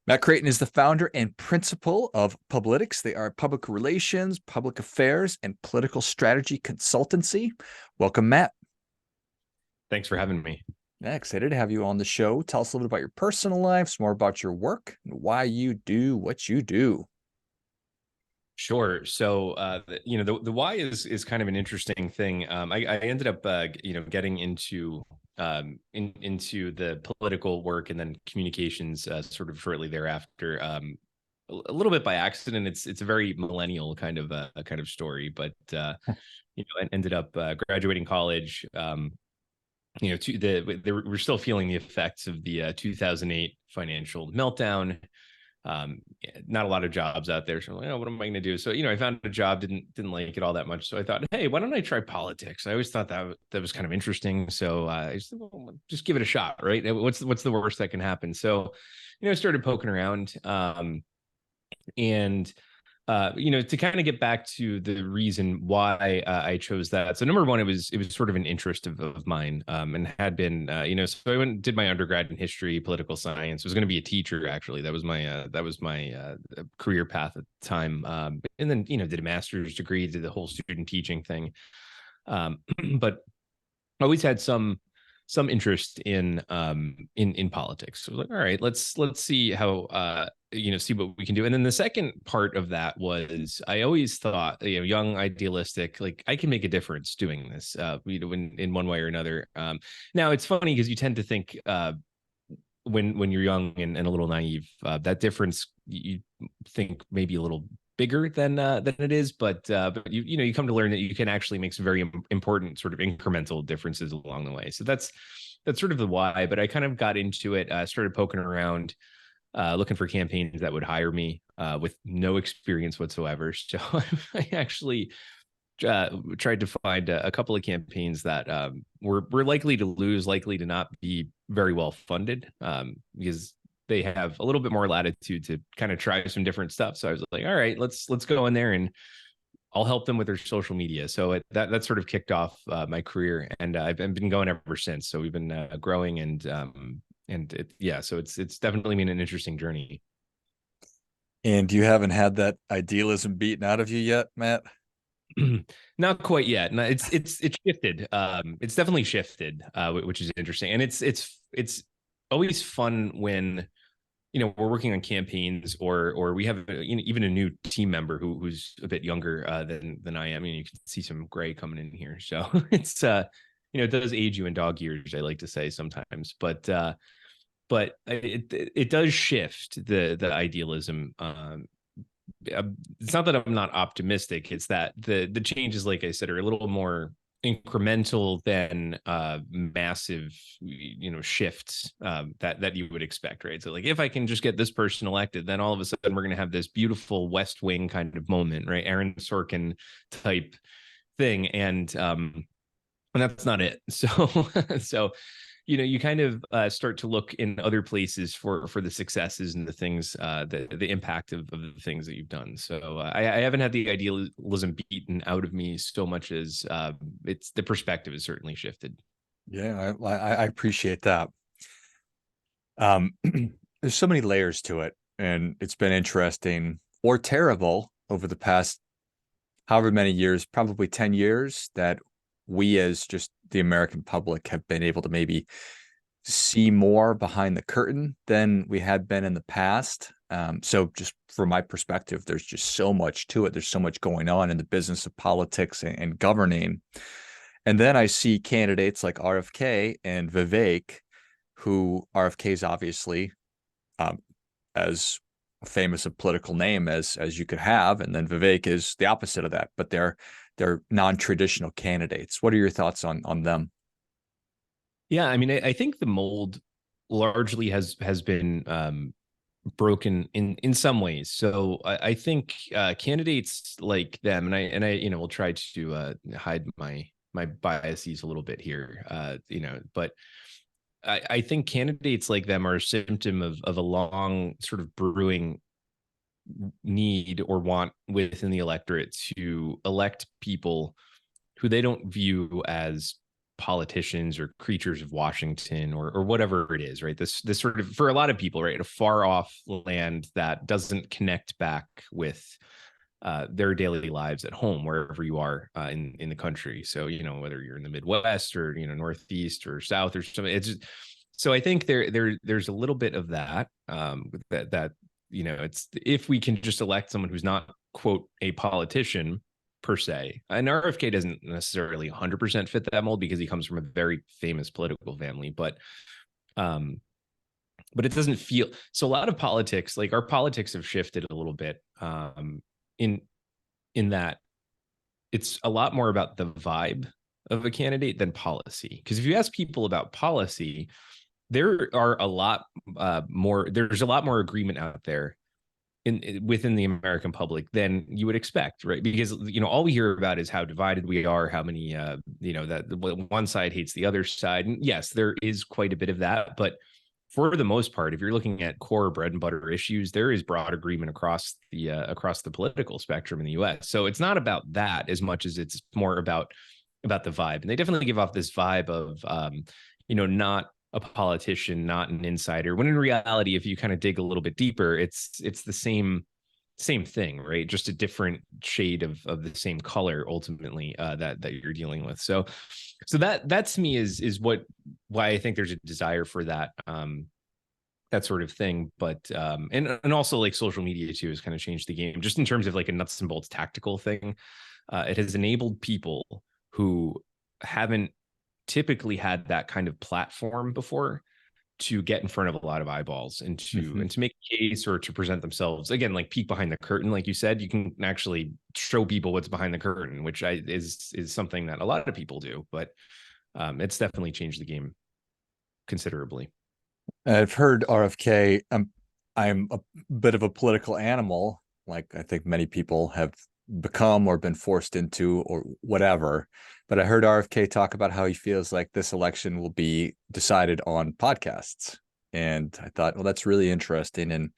Matt Krayton is the founder and principal of Publitics. They are a public relations, public affairs, and political strategy consultancy. Welcome, Matt. Thanks for having me. Yeah, excited to have you on the show. Tell us a little bit about your personal life, some more about your work, and why you do what you do. Sure. So, the why is kind of an interesting thing. I ended up, getting into the political work and then communications sort of shortly thereafter. A little bit by accident. It's a very millennial kind of a kind of story, but I ended up graduating college. We're still feeling the effects of the 2008 financial meltdown. Not a lot of jobs out there. So I'm like, oh, what am I going to do? So, I found a job, didn't like it all that much. So I thought, hey, why don't I try politics? I always thought that was kind of interesting. So I just give it a shot, right? What's the worst that can happen? So, I started poking around, and to kind of get back to the reason why I chose that. So number one, it was sort of an interest of mine, and had been, so I went and did my undergrad in history, political science. I was going to be a teacher, actually. That was my career path at the time. And then, did a master's degree, did the whole student teaching thing. But always had some interest in politics. So I was like, all right, let's see how see what we can do. And then the second part of that was, I always thought, young, idealistic, like I can make a difference doing this, in one way or another. Now it's funny because you tend to think, when you're young and a little naive, that difference you think maybe a little bigger than it is, but you come to learn that you can actually make some very important sort of incremental differences along the way. So that's sort of the why. But I kind of got into it, started poking around, looking for campaigns that would hire me with no experience whatsoever. So I actually tried to find a couple of campaigns that were likely to lose, likely to not be very well funded, because they have a little bit more latitude to kind of try some different stuff. So I was like, all right, let's go in there and I'll help them with their social media. So that sort of kicked off my career, and I've been going ever since. So we've been growing, so it's definitely been an interesting journey. And you haven't had that idealism beaten out of you yet, Matt? Not quite yet. No, it's shifted. It's definitely shifted, which is interesting. And it's always fun when, we're working on campaigns, or we have even a new team member who's a bit younger than I am. You can see some gray coming in here. So it's it does age you in dog years, I like to say sometimes, but it does shift the idealism. It's not that I'm not optimistic. It's that the changes, like I said, are a little more incremental than massive, shifts that you would expect, right? So like, if I can just get this person elected, then all of a sudden we're going to have this beautiful West Wing kind of moment, right? Aaron Sorkin type thing, and that's not it. So you kind of start to look in other places for the successes and the things, the impact of the things that you've done. So I haven't had the idealism beaten out of me so much as it's the perspective has certainly shifted. Yeah, I appreciate that. There's so many layers to it, and it's been interesting or terrible over the past however many years, probably 10 years, that we as just the American public have been able to maybe see more behind the curtain than we had been in the past. So just from my perspective, there's just so much to it. There's so much going on in the business of politics and governing. And then I see candidates like RFK and Vivek, who RFK is obviously as famous a political name as you could have, and then Vivek is the opposite of that, but they're non-traditional candidates. What are your thoughts on them? Yeah, I mean, I think the mold largely has been broken in some ways. So I think candidates like them, and I will try to hide my biases a little bit here, but I think candidates like them are a symptom of a long sort of brewing need or want within the electorate to elect people who they don't view as politicians or creatures of Washington or whatever it is, right? This sort of, for a lot of people, right, a far off land that doesn't connect back with their daily lives at home, wherever you are in the country. So, whether you're in the Midwest or, Northeast or South or something, it's just, so I think there's a little bit of that, that it's, if we can just elect someone who's not, quote, a politician per se, and RFK doesn't necessarily 100% fit that mold because he comes from a very famous political family, but it doesn't feel so. A lot of politics, like our politics, have shifted a little bit, in that it's a lot more about the vibe of a candidate than policy. Because if you ask people about policy, there are a lot more. There's a lot more agreement out there within the American public than you would expect, right? Because all we hear about is how divided we are, how many that one side hates the other side, and yes, there is quite a bit of that, but for the most part, if you're looking at core bread and butter issues, there is broad agreement across the political spectrum in the U.S. So it's not about that as much as it's more about the vibe, and they definitely give off this vibe of not a politician, not an insider, when in reality, if you kind of dig a little bit deeper, it's the same thing, right? Just a different shade of the same color ultimately, that you're dealing with. So that to me is why I think there's a desire for that sort of thing. But and also, like, social media too has kind of changed the game, just in terms of like a nuts and bolts tactical thing. It has enabled people who haven't typically had that kind of platform before to get in front of a lot of eyeballs and to make a case, or to present themselves, again, like peek behind the curtain. Like you said, you can actually show people what's behind the curtain, which is something that a lot of people do, but it's definitely changed the game considerably. I've heard RFK. I'm a bit of a political animal, like I think many people have become or been forced into or whatever. But I heard RFK talk about how he feels like this election will be decided on podcasts. And I thought, well, that's really interesting. And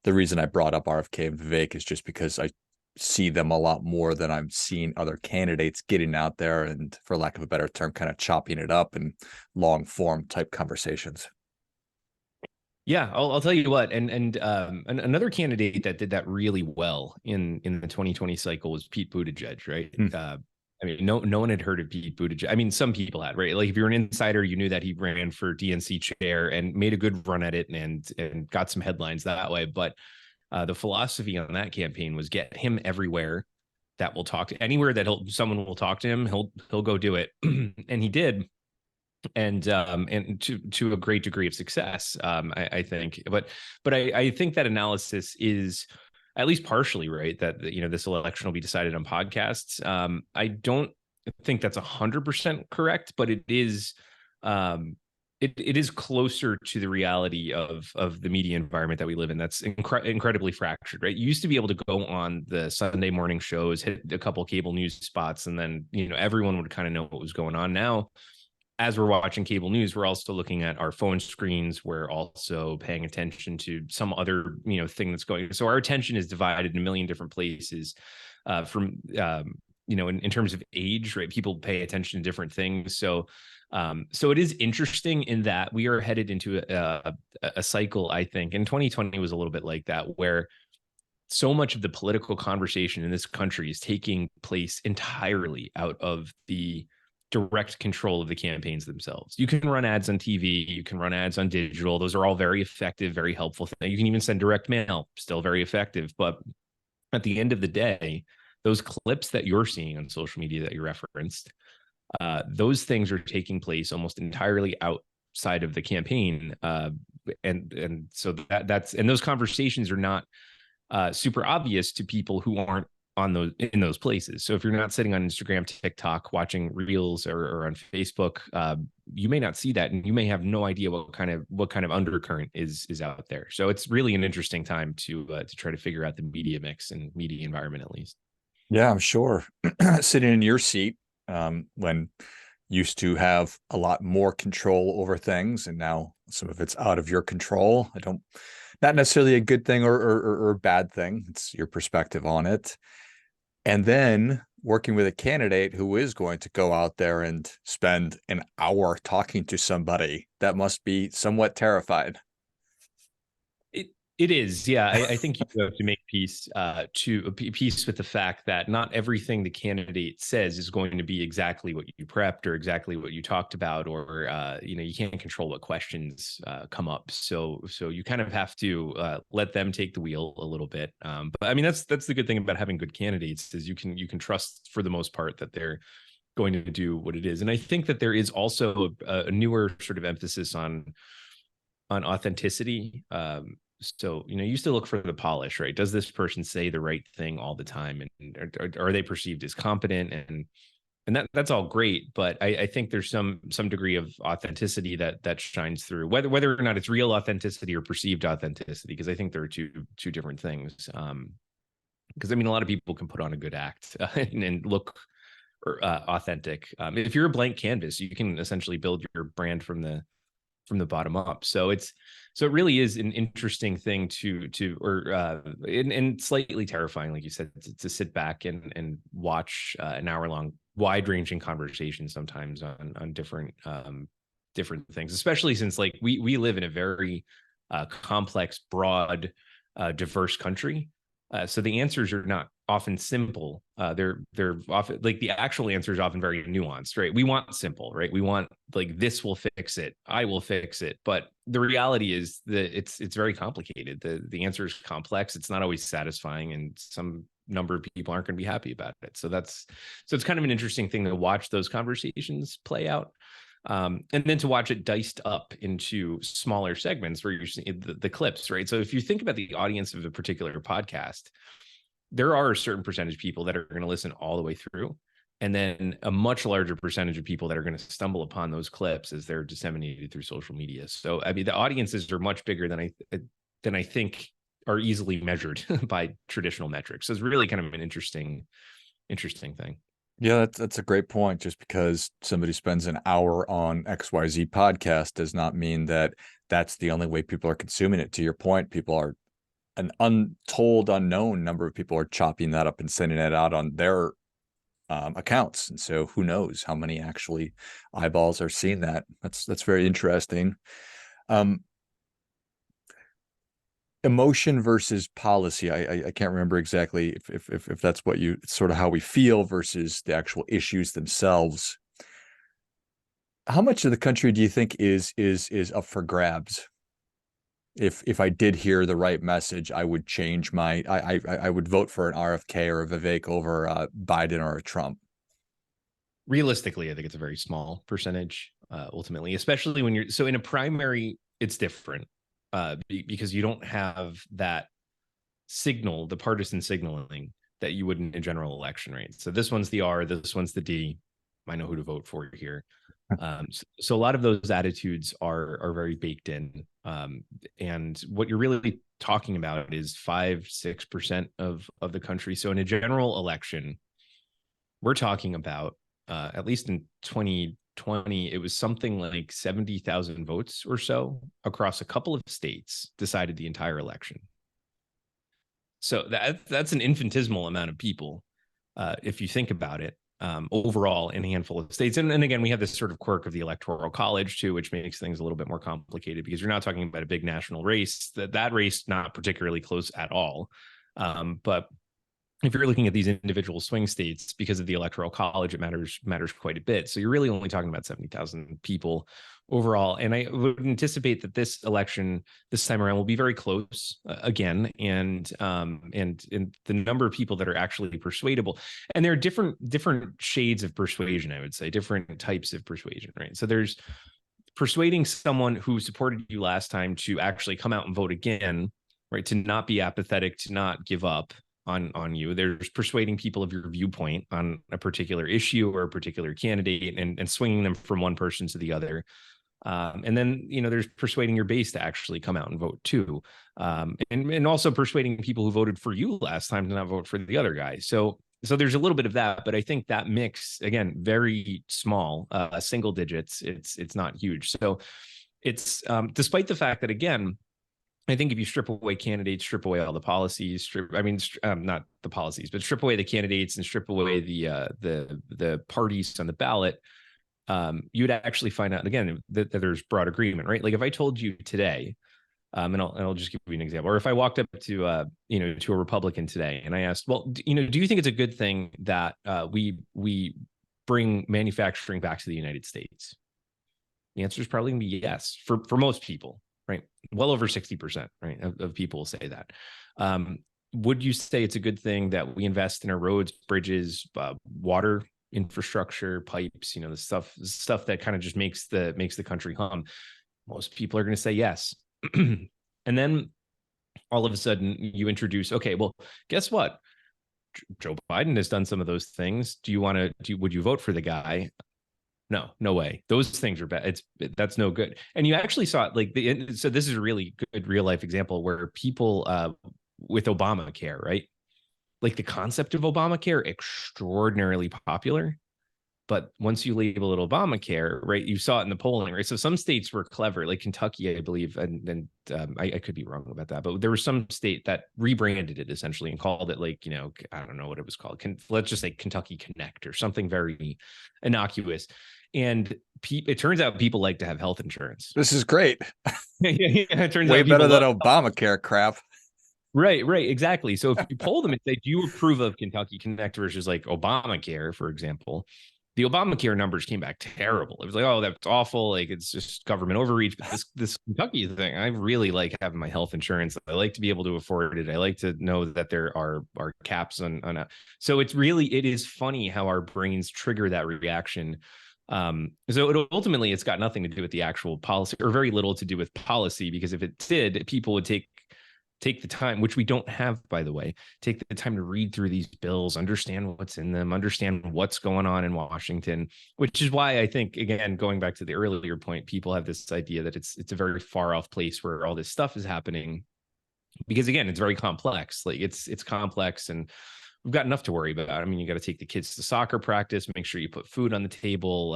the reason I brought up RFK and Vivek is just because I see them a lot more than I'm seeing other candidates getting out there and, for lack of a better term, kind of chopping it up in long form type conversations. Yeah, I'll tell you what, and another candidate that did that really well in the 2020 cycle was Pete Buttigieg, right? I mean, no one had heard of Pete Buttigieg. I mean, some people had, right? Like, if you're an insider, you knew that he ran for DNC chair and made a good run at it and got some headlines that way. But the philosophy on that campaign was get him everywhere that will talk to, anywhere that someone will talk to him, he'll go do it, and he did. And to a great degree of success, I think. But I think that analysis is at least partially right, that this election will be decided on podcasts. I don't think that's 100% correct, but it is it is closer to the reality of the media environment that we live in. That's incredibly fractured, right? You used to be able to go on the Sunday morning shows, hit a couple cable news spots, and then everyone would kind of know what was going on. Now, as we're watching cable news, we're also looking at our phone screens. We're also paying attention to some other, thing that's going. So our attention is divided in a million different places, in terms of age, right? People pay attention to different things. So it is interesting in that we are headed into a cycle, I think, and 2020 was a little bit like that, where so much of the political conversation in this country is taking place entirely out of the direct control of the campaigns themselves. You can run ads on TV, you can run ads on digital. Those are all very effective, very helpful things. You can even send direct mail, still very effective. But at the end of the day, those clips that you're seeing on social media that you referenced, those things are taking place almost entirely outside of the campaign. And so that's, and those conversations are not super obvious to people who aren't in those places. So if you're not sitting on Instagram, TikTok, watching reels or on Facebook, you may not see that, and you may have no idea what kind of undercurrent is out there. So it's really an interesting time to try to figure out the media mix and media environment, at least. Yeah, I'm sure. Sitting in your seat, when used to have a lot more control over things, and now some of it's out of your control. Not necessarily a good thing or bad thing. It's your perspective on it. And then working with a candidate who is going to go out there and spend an hour talking to somebody. That must be somewhat terrifying. It is, yeah. I think you have to make peace peace with the fact that not everything the candidate says is going to be exactly what you prepped or exactly what you talked about, or you can't control what questions come up. So you kind of have to let them take the wheel a little bit. But I mean, that's the good thing about having good candidates is you can trust for the most part that they're going to do what it is. And I think that there is also a newer sort of emphasis on authenticity. So you used to look for the polish, right? Does this person say the right thing all the time, and are they perceived as competent? And that's all great, but I think there's some degree of authenticity that shines through, whether or not it's real authenticity or perceived authenticity, because I think there are two different things. Because I mean, a lot of people can put on a good act and look authentic. If you're a blank canvas, you can essentially build your brand from the bottom up. So it really is an interesting thing and slightly terrifying, like you said, to sit back and watch an hour long, wide ranging conversation sometimes on different things, especially since like we live in a very complex, broad, diverse country. So the answers are not often simple. They're often like the actual answer is often very nuanced, right? We want simple, right? We want like this will fix it, I will fix it. But the reality is that it's very complicated. The answer is complex. It's not always satisfying, and some number of people aren't going to be happy about it. So it's kind of an interesting thing to watch those conversations play out. And then to watch it diced up into smaller segments where you're seeing the clips, right? So if you think about the audience of a particular podcast, there are a certain percentage of people that are going to listen all the way through, and then a much larger percentage of people that are going to stumble upon those clips as they're disseminated through social media. So I mean, the audiences are much bigger than I think are easily measured by traditional metrics. So it's really kind of an interesting thing. Yeah, that's a great point. Just because somebody spends an hour on XYZ podcast does not mean that that's the only way people are consuming it. To your point, people are an untold, unknown number of people are chopping that up and sending it out on their accounts. And so who knows how many actually eyeballs are seeing that. That's very interesting. Emotion versus policy. I can't remember exactly if that's what you sort of how we feel versus the actual issues themselves. How much of the country do you think is up for grabs? If I did hear the right message, I would change I would vote for an RFK or a Vivek over Biden or a Trump. Realistically, I think it's a very small percentage, ultimately, especially when so in a primary, it's different. Because you don't have that signal, the partisan signaling that you would in a general election, right? So this one's the R, this one's the D. I know who to vote for here. So a lot of those attitudes are very baked in. And what you're really talking about is 5-6% of the country. So in a general election, we're talking about at least in 2020, it was something like 70,000 votes or so across a couple of states decided the entire election. So that's an infinitesimal amount of people, if you think about it, overall in a handful of states. And again, we have this sort of quirk of the Electoral College too, which makes things a little bit more complicated because you're not talking about a big national race. That race not particularly close at all, but if you're looking at these individual swing states, because of the Electoral College, it matters quite a bit. So you're really only talking about 70,000 people overall. And I would anticipate that this election this time around will be very close again, and the number of people that are actually persuadable. And there are different shades of persuasion, I would say, different types of persuasion, right? So there's persuading someone who supported you last time to actually come out and vote again, right? To not be apathetic, to not give up on you. There's persuading people of your viewpoint on a particular issue or a particular candidate and swinging them from one person to the other. And then, there's persuading your base to actually come out and vote too. And also persuading people who voted for you last time to not vote for the other guy. So there's a little bit of that, but I think that mix, again, very small, single digits. It's not huge. So it's despite the fact that, again, I think if you strip away candidates, strip away all the policies, not the policies, but strip away the candidates and strip away the parties on the ballot, you'd actually find out again that there's broad agreement, right? Like if I told you today, and I'll just give you an example, or if I walked up to to a Republican today and I asked, well, do you think it's a good thing that we bring manufacturing back to the United States? The answer is probably going to be yes for most people, right? Well over 60%, right, of people will say that. Would you say it's a good thing that we invest in our roads, bridges, water infrastructure, pipes, the stuff that kind of just makes the country hum? Most people are going to say yes. And then all of a sudden you introduce, okay, well, guess what? Joe Biden has done some of those things. Would you vote for the guy? No way. Those things are bad. That's no good. And you actually saw it so this is a really good real life example where people with Obamacare, right? Like the concept of Obamacare, extraordinarily popular. But once you label it Obamacare, right, you saw it in the polling, right? So some states were clever, like Kentucky, I believe, and I could be wrong about that, but there was some state that rebranded it essentially and called it I don't know what it was called. Let's just say Kentucky Connect or something very innocuous. And it turns out people like to have health insurance. This is great. It turns way out better than Obamacare crap. Right, exactly. So if you poll them and say, do you approve of Kentucky Connect versus like Obamacare, for example, the Obamacare numbers came back terrible. It was like, oh, that's awful. Like it's just government overreach. But this Kentucky thing, I really like having my health insurance. I like to be able to afford it. I like to know that there are caps on a. So it is funny how our brains trigger that reaction. So ultimately it's got nothing to do with the actual policy, or very little to do with policy, because if it did, people would take the time, which we don't have, by the way, take the time to read through these bills, understand what's in them, understand what's going on in Washington, which is why I think, again, going back to the earlier point, people have this idea that it's a very far off place where all this stuff is happening, because again, it's very complex. Like it's complex, and we've got enough to worry about. I mean, you got to take the kids to soccer practice, make sure you put food on the table,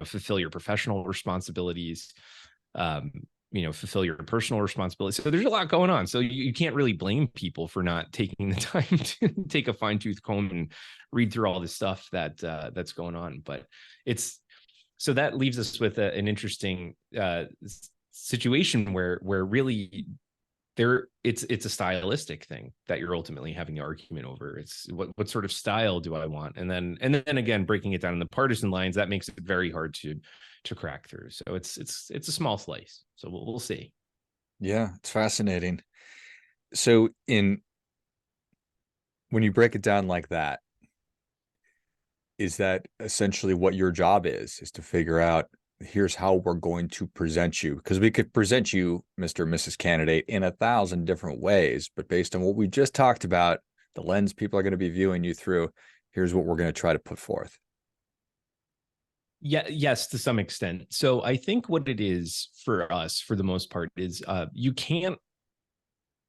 fulfill your professional responsibilities, fulfill your personal responsibilities. So there's a lot going on. So you can't really blame people for not taking the time to take a fine tooth comb and read through all this stuff that's going on. But so that leaves us with an interesting situation where really it's a stylistic thing that you're ultimately having the argument over. It's what sort of style do I want? And then again, breaking it down in the partisan lines, that makes it very hard to crack through. So it's a small slice. So we'll see. Yeah, it's fascinating. So when you break it down like that, is that essentially what your job is to figure out, here's how we're going to present you? Because we could present you, Mr. and Mrs. Candidate, in 1,000 different ways, but based on what we just talked about, the lens people are going to be viewing you through, here's what we're going to try to put forth. Yeah, yes, to some extent. So I think what it is for us, for the most part, is you can't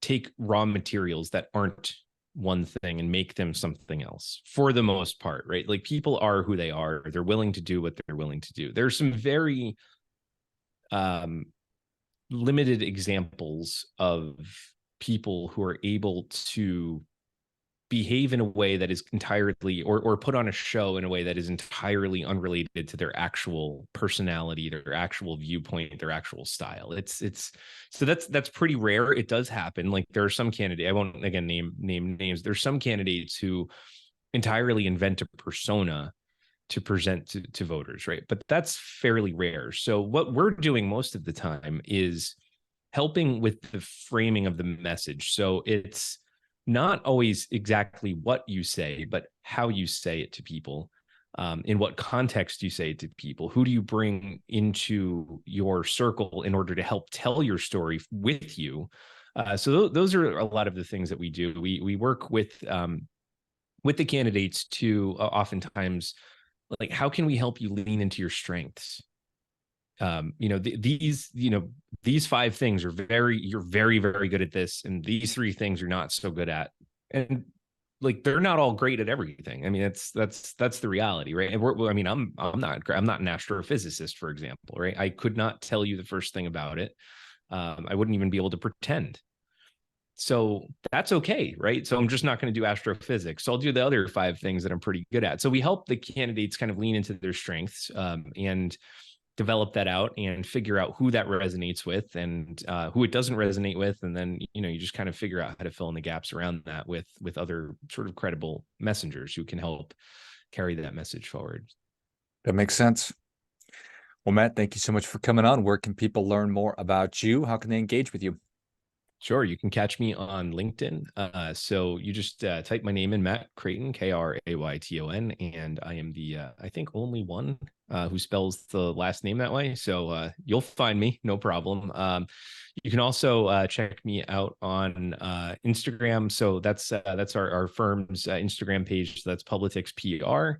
take raw materials that aren't one thing and make them something else, for the most part, right? Like people are who they are. They're willing to do what they're willing to do. There's some very limited examples of people who are able to behave in a way that is entirely or put on a show in a way that is entirely unrelated to their actual personality, their actual viewpoint, their actual style. So that's pretty rare. It does happen. Like there are some candidates, I won't again name names. There's some candidates who entirely invent a persona to present to voters, right? But that's fairly rare. So what we're doing most of the time is helping with the framing of the message. So it's not always exactly what you say, but how you say it to people, in what context you say it to people, who do you bring into your circle in order to help tell your story with you. So those are a lot of the things that we do. We work with the candidates to oftentimes, like, how can we help you lean into your strengths? These 5 things you're very, very good at this, and these 3 things you're not so good at. And like, they're not all great at everything. I mean, that's the reality, right? And I'm not an astrophysicist, for example, right? I could not tell you the first thing about it. I wouldn't even be able to pretend. So that's okay, right? So I'm just not going to do astrophysics. So I'll do the other 5 things that I'm pretty good at. So we help the candidates kind of lean into their strengths, and develop that out and figure out who that resonates with, and who it doesn't resonate with. And then, you just kind of figure out how to fill in the gaps around that with other sort of credible messengers who can help carry that message forward. That makes sense. Well, Matt, thank you so much for coming on. Where can people learn more about you? How can they engage with you? Sure. You can catch me on LinkedIn. So you just type my name in, Matt Krayton, Krayton, and I am the, I think, only one who spells the last name that way. So you'll find me, no problem. You can also check me out on Instagram. So that's our firm's Instagram page. So that's Publitics PR.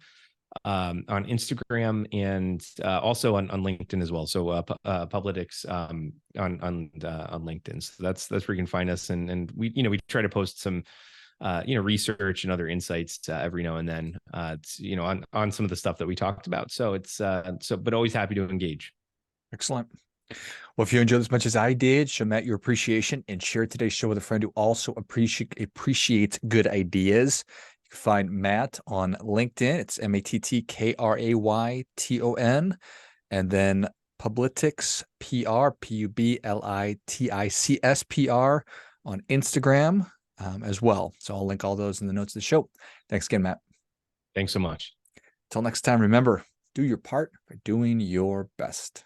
On Instagram, and also on LinkedIn as well. So Publitics on LinkedIn. So that's where you can find us. And we try to post some research and other insights every now and then. It's, on some of the stuff that we talked about. So it's but always happy to engage. Excellent. Well, if you enjoyed as much as I did, show Matt your appreciation and share today's show with a friend who also appreciates good ideas. You can find Matt on LinkedIn. It's MattKrayton. And then Publitics, PR, Publitics PR on Instagram as well. So I'll link all those in the notes of the show. Thanks again, Matt. Thanks so much. Until next time, remember, do your part by doing your best.